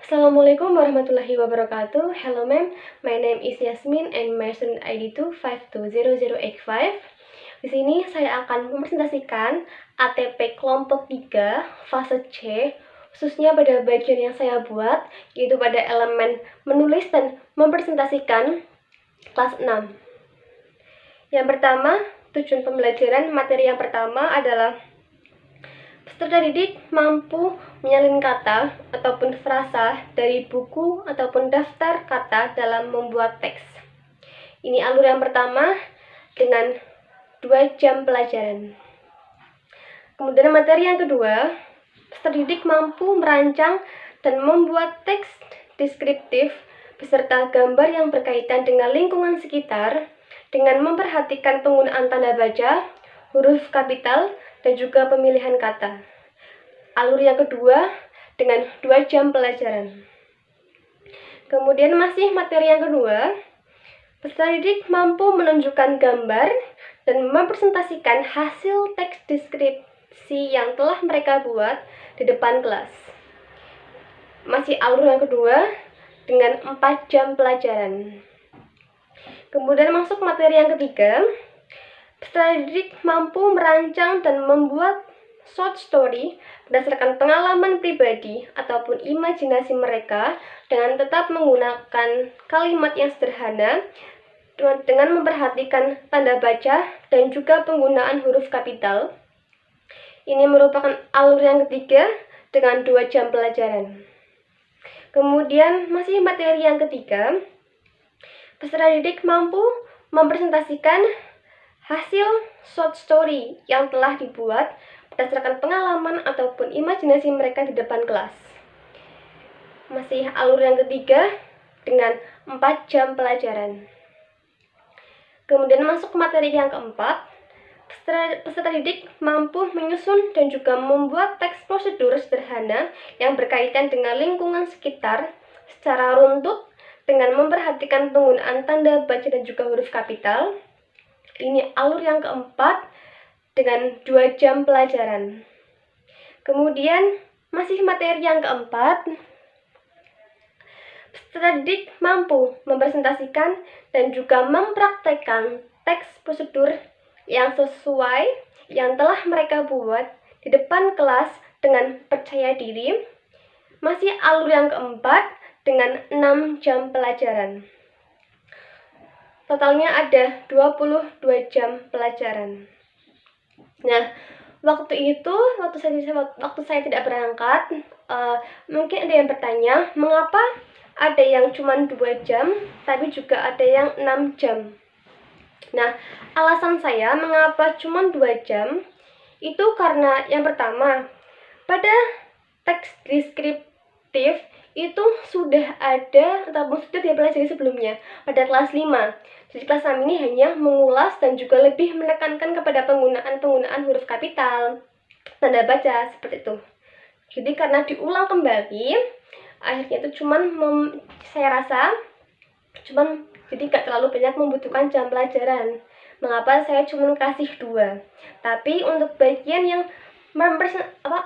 Assalamualaikum warahmatullahi wabarakatuh. Hello ma'am, my name is Yasmin and my student ID 2520085. Di sini saya akan mempresentasikan ATP kelompok 3 fase C, khususnya pada bagian yang saya buat, yaitu pada elemen menulis dan mempresentasikan kelas 6. Yang pertama, tujuan pembelajaran materi yang pertama adalah peserta didik mampu menyalin kata ataupun frasa dari buku ataupun daftar kata dalam membuat teks. Ini alur yang pertama dengan 2 jam pelajaran. Kemudian materi yang kedua, peserta didik mampu merancang dan membuat teks deskriptif beserta gambar yang berkaitan dengan lingkungan sekitar dengan memperhatikan penggunaan tanda baca, huruf kapital, dan juga pemilihan kata. Alur yang kedua dengan 2 jam pelajaran. Kemudian masih materi yang kedua, peserta didik mampu menunjukkan gambar dan mempresentasikan hasil teks deskripsi yang telah mereka buat di depan kelas. Masih alur yang kedua dengan 4 jam pelajaran. Kemudian masuk materi yang ketiga, peserta didik mampu merancang dan membuat short story berdasarkan pengalaman pribadi ataupun imajinasi mereka dengan tetap menggunakan kalimat yang sederhana dengan memperhatikan tanda baca dan juga penggunaan huruf kapital. Ini merupakan alur yang ketiga dengan 2 jam pelajaran. Kemudian masih materi yang ketiga, peserta didik mampu mempresentasikan hasil short story yang telah dibuat berdasarkan pengalaman ataupun imajinasi mereka di depan kelas. Masih alur yang ketiga dengan 4 jam pelajaran. Kemudian masuk materi yang keempat, peserta didik mampu menyusun dan juga membuat teks prosedur sederhana yang berkaitan dengan lingkungan sekitar secara runtut dengan memperhatikan penggunaan tanda baca dan juga huruf kapital. Ini alur yang keempat dengan 2 jam pelajaran. Kemudian masih materi yang keempat, peserta didik mampu mempresentasikan dan juga mempraktekkan teks prosedur yang sesuai yang telah mereka buat di depan kelas dengan percaya diri. Masih alur yang keempat dengan 6 jam pelajaran. Totalnya ada 22 jam pelajaran. Nah, waktu saya tidak berangkat, mungkin ada yang bertanya, mengapa ada yang cuma 2 jam, tapi juga ada yang 6 jam. Nah, alasan saya mengapa cuma 2 jam, itu karena yang pertama, pada teks deskriptif itu sudah ada ataupun sudah dipelajari sebelumnya pada kelas 5. Jadi kelas 6 ini hanya mengulas dan juga lebih menekankan kepada penggunaan huruf kapital, tanda baca, seperti itu. Jadi karena diulang kembali, akhirnya itu saya rasa jadi gak terlalu banyak membutuhkan jam pelajaran. Mengapa saya cuma kasih 2. Tapi untuk bagian yang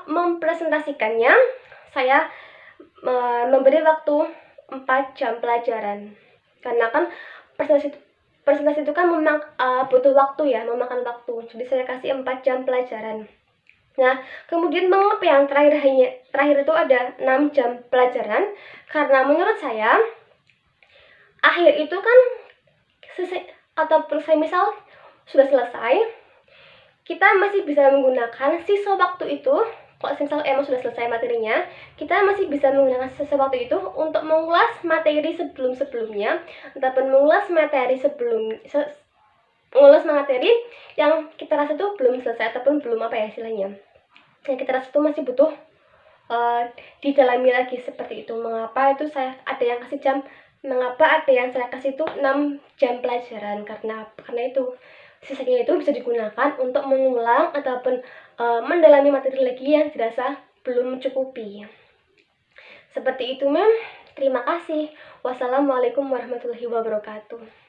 mempresentasikannya, saya memberi waktu 4 jam pelajaran. Karena kan presentasi itu kan butuh waktu ya, memakan waktu. Jadi saya kasih 4 jam pelajaran. Nah, kemudian mengapa yang terakhir itu ada 6 jam pelajaran? Karena menurut saya akhir itu kan ataupun misal sudah selesai, kita masih bisa menggunakan sisa waktu itu. Kalau misal emang sudah selesai materinya, kita masih bisa menggunakan sisa waktu itu untuk mengulas materi sebelum-sebelumnya ataupun mengulas materi yang kita rasa itu belum selesai ataupun belum istilahnya. Yang kita rasa itu masih butuh didalami lagi, seperti itu. Mengapa saya kasih itu 6 jam pelajaran, karena itu sisanya itu bisa digunakan untuk mengulang ataupun mendalami materi lagi yang dirasa belum mencukupi. Seperti itu, Mem. Terima kasih. Wassalamualaikum warahmatullahi wabarakatuh.